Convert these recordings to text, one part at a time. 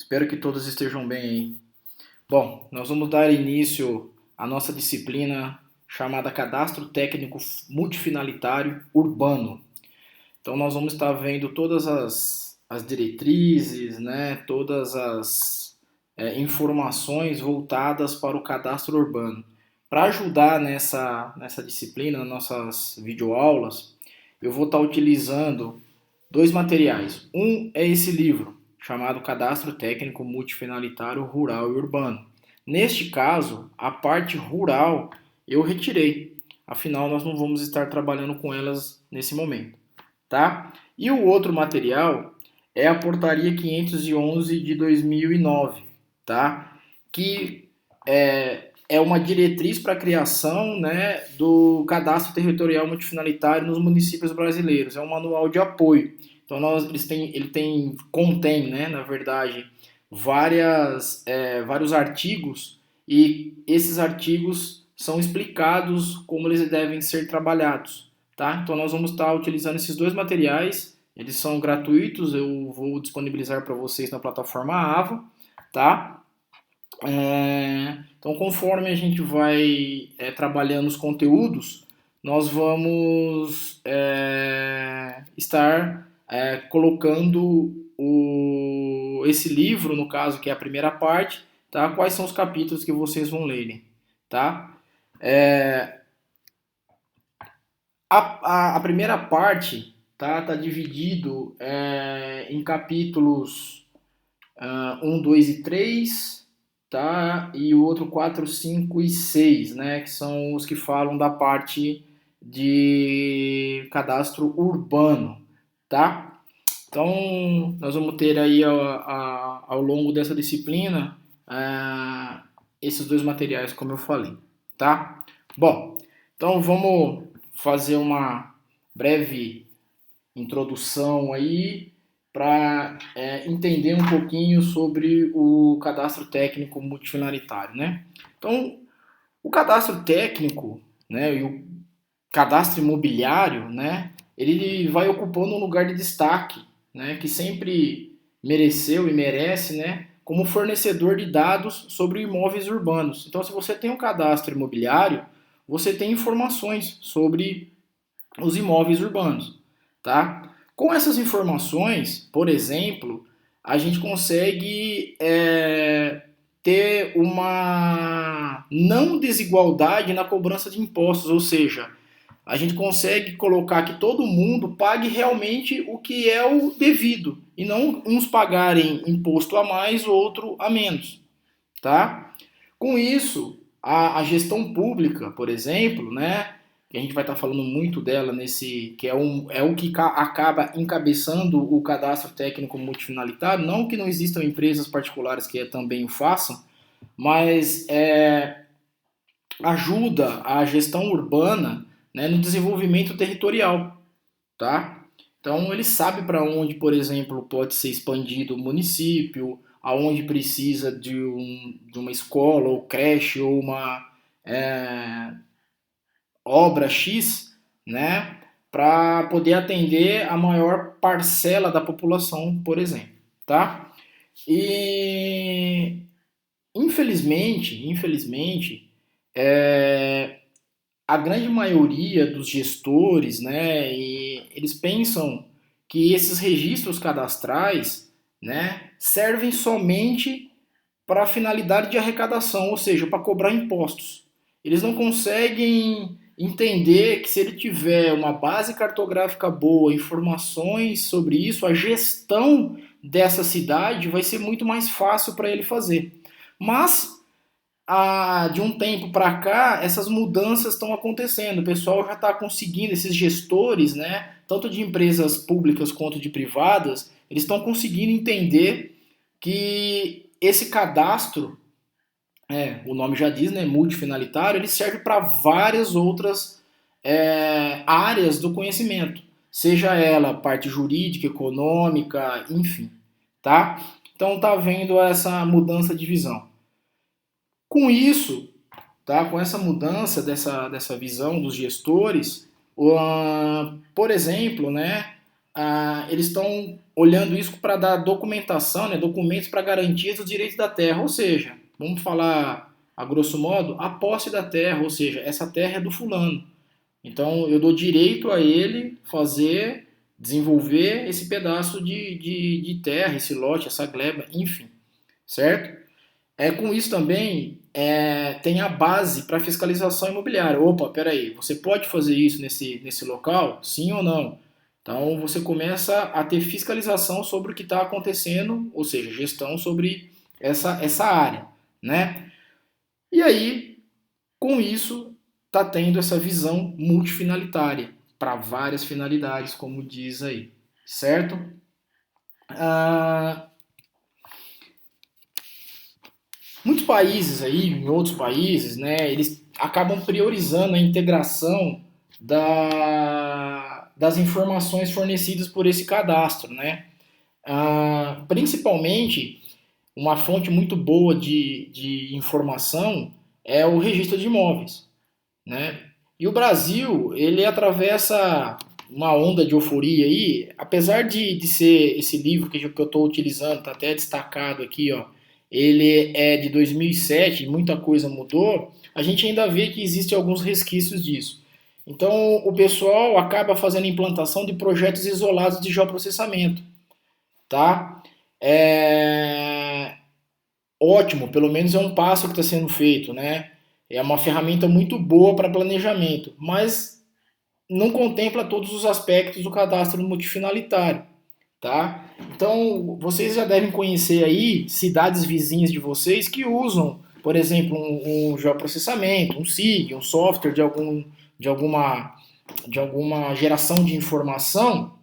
Espero que todos estejam bem aí. Bom, nós vamos dar início à nossa disciplina chamada Cadastro Técnico Multifinalitário Urbano. Então nós vamos estar vendo todas as diretrizes, né, todas as informações voltadas para o cadastro urbano. Para ajudar nessa disciplina, nas nossas videoaulas, eu vou estar utilizando dois materiais. Um é esse livro, chamado Cadastro Técnico Multifinalitário Rural e Urbano. Neste caso, a parte rural eu retirei, afinal nós não vamos estar trabalhando com elas nesse momento, tá? E o outro material é a Portaria 511 de 2009, tá? Que é uma diretriz para a criação, né, do Cadastro Territorial Multifinalitário nos municípios brasileiros. É um manual de apoio. Então contém, né, na verdade, vários artigos, e esses artigos são explicados como eles devem ser trabalhados, tá? Então nós vamos estar utilizando esses dois materiais, eles são gratuitos, eu vou disponibilizar para vocês na plataforma AVA, tá? Então conforme a gente vai trabalhando os conteúdos, nós vamos estar colocando esse livro, no caso, que é a primeira parte, tá? Quais são os capítulos que vocês vão lerem, tá? A primeira parte tá dividido em capítulos 1, 2 e 3, tá? E o outro 4, 5 e 6, né? Que são os que falam da parte de cadastro urbano, tá? Então, nós vamos ter aí ao longo dessa disciplina esses dois materiais, como eu falei, tá? Bom, então vamos fazer uma breve introdução aí para entender um pouquinho sobre o cadastro técnico multifinalitário, né? Então, o cadastro técnico, né, e o cadastro imobiliário, né, ele vai ocupando um lugar de destaque, né, que sempre mereceu e merece, né, como fornecedor de dados sobre imóveis urbanos. Então, se você tem um cadastro imobiliário, você tem informações sobre os imóveis urbanos, tá? Com essas informações, por exemplo, a gente consegue ter uma não desigualdade na cobrança de impostos, ou seja, a gente consegue colocar que todo mundo pague realmente o que é o devido e não uns pagarem imposto a mais, outro a menos, tá? Com isso, a gestão pública, por exemplo, né, que a gente vai estar falando muito dela nesse, que é o que acaba encabeçando o cadastro técnico multifinalitário, não que não existam empresas particulares que também o façam, mas ajuda a gestão urbana, né, no desenvolvimento territorial, tá? Então ele sabe para onde, por exemplo, pode ser expandido o município, aonde precisa de uma escola ou creche ou uma obra X, né, para poder atender a maior parcela da população, por exemplo, tá? E infelizmente, a grande maioria dos gestores, né, eles pensam que esses registros cadastrais, né, servem somente para a finalidade de arrecadação, ou seja, para cobrar impostos. Eles não conseguem entender que se ele tiver uma base cartográfica boa, informações sobre isso, a gestão dessa cidade vai ser muito mais fácil para ele fazer. Mas de um tempo para cá, essas mudanças estão acontecendo. O pessoal já está conseguindo, esses gestores, né, tanto de empresas públicas quanto de privadas, eles estão conseguindo entender que esse cadastro, o nome já diz, né, multifinalitário, ele serve para várias outras áreas do conhecimento, seja ela parte jurídica, econômica, enfim, tá? Então tá havendo essa mudança de visão. Com isso, tá? Com essa mudança dessa visão dos gestores, por exemplo, né, eles estão olhando isso para dar documentação, né, documentos para garantia dos direitos da terra, ou seja, vamos falar a grosso modo, a posse da terra, ou seja, essa terra é do fulano. Então eu dou direito a ele fazer, desenvolver esse pedaço de terra, esse lote, essa gleba, enfim, certo? Com isso também tem a base para fiscalização imobiliária. Opa, peraí, você pode fazer isso nesse local? Sim ou não? Então você começa a ter fiscalização sobre o que está acontecendo, ou seja, gestão sobre essa área, né? E aí, com isso, está tendo essa visão multifinalitária para várias finalidades, como diz aí, certo? Ah, Muitos países aí, em outros países, né, eles acabam priorizando a integração das informações fornecidas por esse cadastro, né? Principalmente, uma fonte muito boa de informação é o registro de imóveis, né? E o Brasil, ele atravessa uma onda de euforia aí, apesar de ser esse livro que eu estou utilizando, está até destacado aqui, ó, ele é de 2007, muita coisa mudou, a gente ainda vê que existem alguns resquícios disso. Então, o pessoal acaba fazendo implantação de projetos isolados de geoprocessamento, tá? É ótimo, pelo menos é um passo que está sendo feito, né? É uma ferramenta muito boa para planejamento, mas não contempla todos os aspectos do cadastro multifinalitário, tá? Então, vocês já devem conhecer aí cidades vizinhas de vocês que usam, por exemplo, um geoprocessamento, um SIG, um software de alguma, de alguma geração de informação,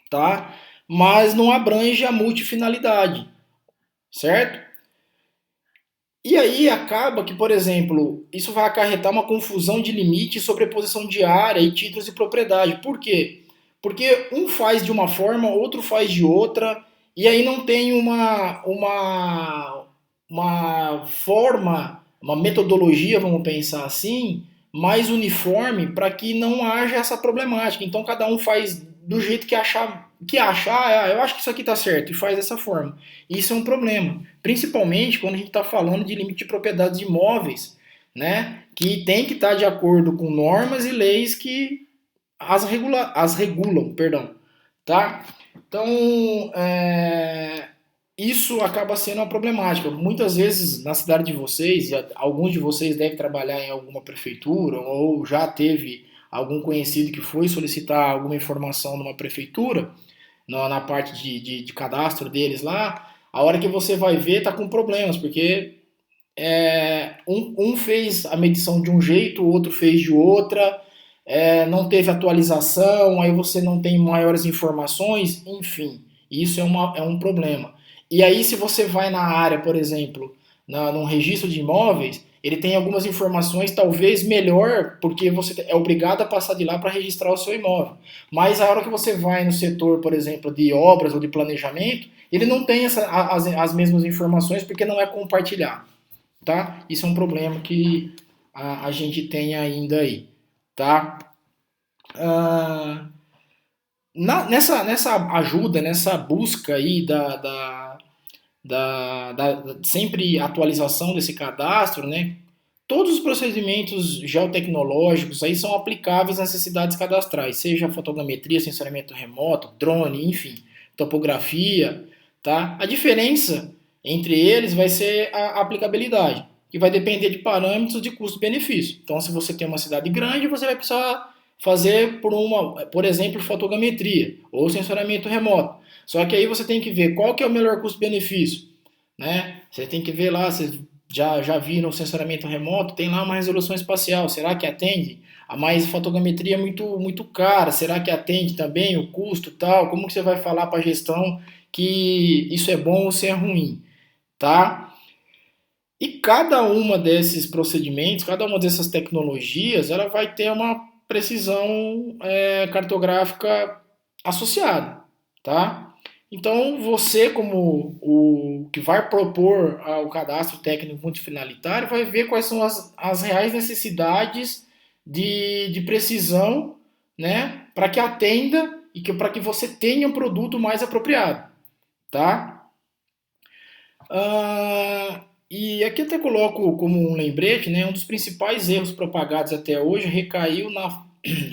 tá? Mas não abrange a multifinalidade, certo? E aí acaba que, por exemplo, isso vai acarretar uma confusão de limite, sobreposição de área e títulos de propriedade. Por quê? Porque um faz de uma forma, outro faz de outra, e aí não tem uma forma, uma metodologia, vamos pensar assim, mais uniforme para que não haja essa problemática. Então cada um faz do jeito que achar, eu acho que isso aqui está certo, e faz dessa forma. Isso é um problema, principalmente quando a gente está falando de limite de propriedade de imóveis, né? Que tem que estar de acordo com normas e leis que as regulam, perdão, tá? Então, isso acaba sendo uma problemática. Muitas vezes na cidade de vocês, alguns de vocês devem trabalhar em alguma prefeitura ou já teve algum conhecido que foi solicitar alguma informação numa prefeitura, na parte de cadastro deles lá, a hora que você vai ver tá com problemas, porque um fez a medição de um jeito, o outro fez de outra, não teve atualização, aí você não tem maiores informações, enfim, isso é um problema. E aí, se você vai na área, por exemplo, num registro de imóveis, ele tem algumas informações talvez melhor, porque você é obrigado a passar de lá para registrar o seu imóvel. Mas a hora que você vai no setor, por exemplo, de obras ou de planejamento, ele não tem as mesmas informações porque não é compartilhado, tá? Isso é um problema que a gente tem ainda aí, tá? Ah, nessa ajuda, nessa busca aí da sempre atualização desse cadastro, né? Todos os procedimentos geotecnológicos aí são aplicáveis às necessidades cadastrais, seja fotogrametria, sensoriamento remoto, drone, enfim, topografia, tá? A diferença entre eles vai ser a aplicabilidade, que vai depender de parâmetros de custo-benefício. Então, se você tem uma cidade grande, você vai precisar fazer por exemplo, fotogrametria ou sensoriamento remoto. Só que aí você tem que ver qual que é o melhor custo-benefício, né? Você tem que ver lá, você já viram o sensoramento remoto, tem lá uma resolução espacial, será que atende? A mais fotogrametria é muito cara, será que atende também o custo tal? Como que você vai falar para a gestão que isso é bom ou se é ruim, tá? E cada uma desses procedimentos, cada uma dessas tecnologias, ela vai ter uma precisão cartográfica associada, tá? Então, você, como o que vai propor o cadastro técnico multifinalitário, vai ver quais são as reais necessidades de precisão, né, para que atenda e para que você tenha um produto mais apropriado, tá? E aqui até coloco como um lembrete, né, um dos principais erros propagados até hoje recaiu na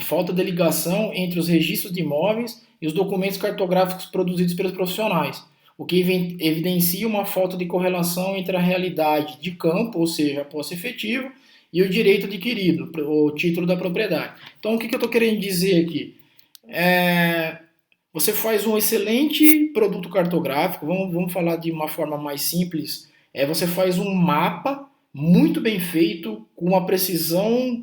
falta de ligação entre os registros de imóveis e os documentos cartográficos produzidos pelos profissionais, o que evidencia uma falta de correlação entre a realidade de campo, ou seja, a posse efetiva, e o direito adquirido, o título da propriedade. Então, o que eu estou querendo dizer aqui? Você faz um excelente produto cartográfico, vamos falar de uma forma mais simples, você faz um mapa muito bem feito, com uma precisão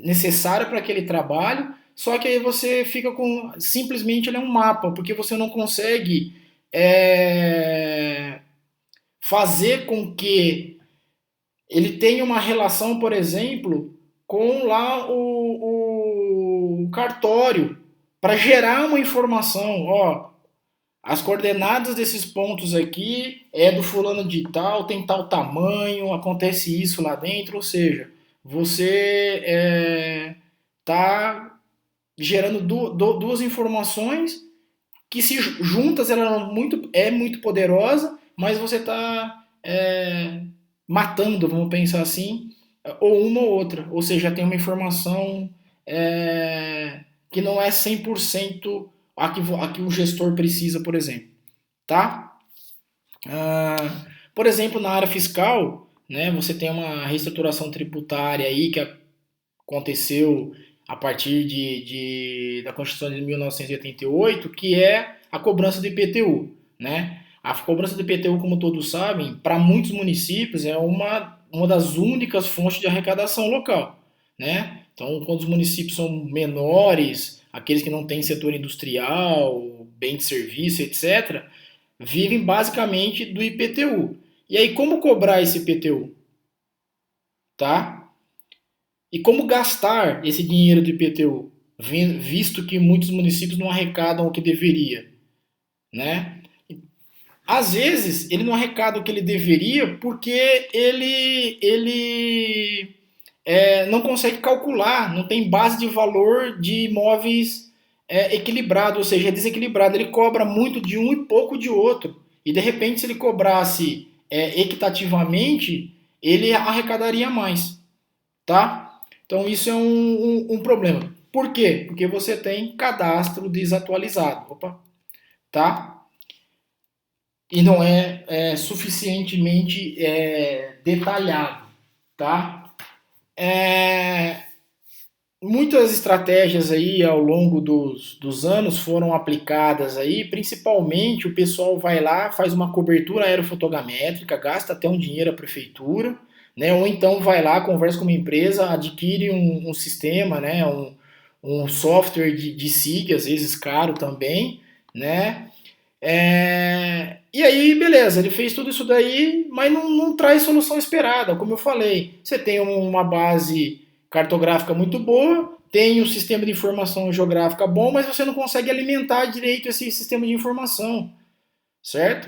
necessária para aquele trabalho, só que aí você fica com, simplesmente ele é um mapa, porque você não consegue fazer com que ele tenha uma relação, por exemplo, com lá o cartório, para gerar uma informação, ó, as coordenadas desses pontos aqui é do fulano de tal, tem tal tamanho, acontece isso lá dentro, ou seja, você está gerando duas informações que se juntas ela é muito poderosa, mas você está matando, vamos pensar assim, ou uma ou outra, ou seja, tem uma informação que não é 100% a que o gestor precisa, por exemplo, tá? Por exemplo, na área fiscal, né, você tem uma reestruturação tributária aí que aconteceu a partir da Constituição de 1988, que é a cobrança do IPTU, né? A cobrança do IPTU, como todos sabem, para muitos municípios é uma das únicas fontes de arrecadação local, né? Então, quando os municípios são menores, aqueles que não têm setor industrial, bem de serviço, etc., vivem basicamente do IPTU. E aí, como cobrar esse IPTU? Tá? E como gastar esse dinheiro do IPTU, visto que muitos municípios não arrecadam o que deveria, né? Às vezes ele não arrecada o que ele deveria porque ele não consegue calcular, não tem base de valor de imóveis equilibrado, ou seja, é desequilibrado. Ele cobra muito de um e pouco de outro. E de repente, se ele cobrasse equitativamente, ele arrecadaria mais, tá? Então isso é um problema. Por quê? Porque você tem cadastro desatualizado, opa, tá? E não é suficientemente detalhado, tá? Muitas estratégias aí ao longo dos anos foram aplicadas aí, principalmente o pessoal vai lá, faz uma cobertura aerofotogramétrica, gasta até um dinheiro a prefeitura, né? Ou então vai lá, conversa com uma empresa, adquire um sistema, né? Um software de SIG, às vezes caro também, né? E aí, beleza, ele fez tudo isso daí, mas não traz solução esperada, como eu falei. Você tem uma base cartográfica muito boa, tem um sistema de informação geográfica bom, mas você não consegue alimentar direito esse sistema de informação, certo?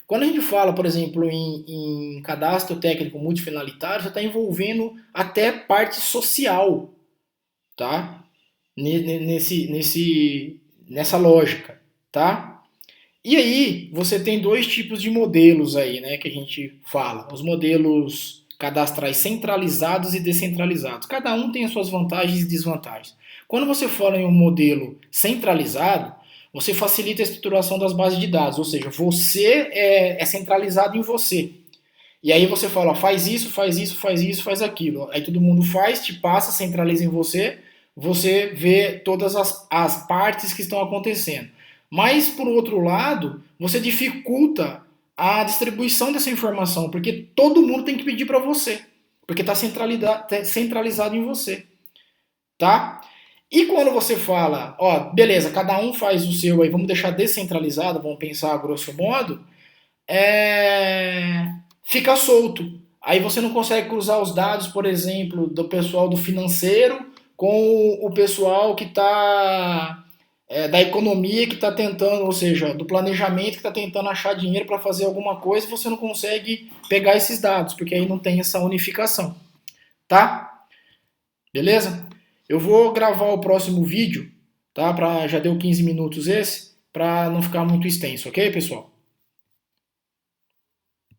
Quando a gente fala, por exemplo, em cadastro técnico multifinalitário, você está envolvendo até parte social, tá? Nessa lógica, tá? E aí, você tem dois tipos de modelos aí, né, que a gente fala. Os modelos cadastrais centralizados e descentralizados. Cada um tem as suas vantagens e desvantagens. Quando você fala em um modelo centralizado, você facilita a estruturação das bases de dados, ou seja, você é centralizado em você. E aí você fala, ó, faz isso, faz isso, faz isso, faz aquilo. Aí todo mundo faz, te passa, centraliza em você, você vê todas as partes que estão acontecendo. Mas, por outro lado, você dificulta a distribuição dessa informação, porque todo mundo tem que pedir para você, porque está centralizado em você, tá? E quando você fala, ó, beleza, cada um faz o seu aí, vamos deixar descentralizado, vamos pensar a grosso modo, fica solto. Aí você não consegue cruzar os dados, por exemplo, do pessoal do financeiro com o pessoal que está da economia que está tentando, ou seja, do planejamento que está tentando achar dinheiro para fazer alguma coisa, e você não consegue pegar esses dados, porque aí não tem essa unificação, tá? Beleza? Eu vou gravar o próximo vídeo, tá? Já deu 15 minutos esse, para não ficar muito extenso, ok, pessoal?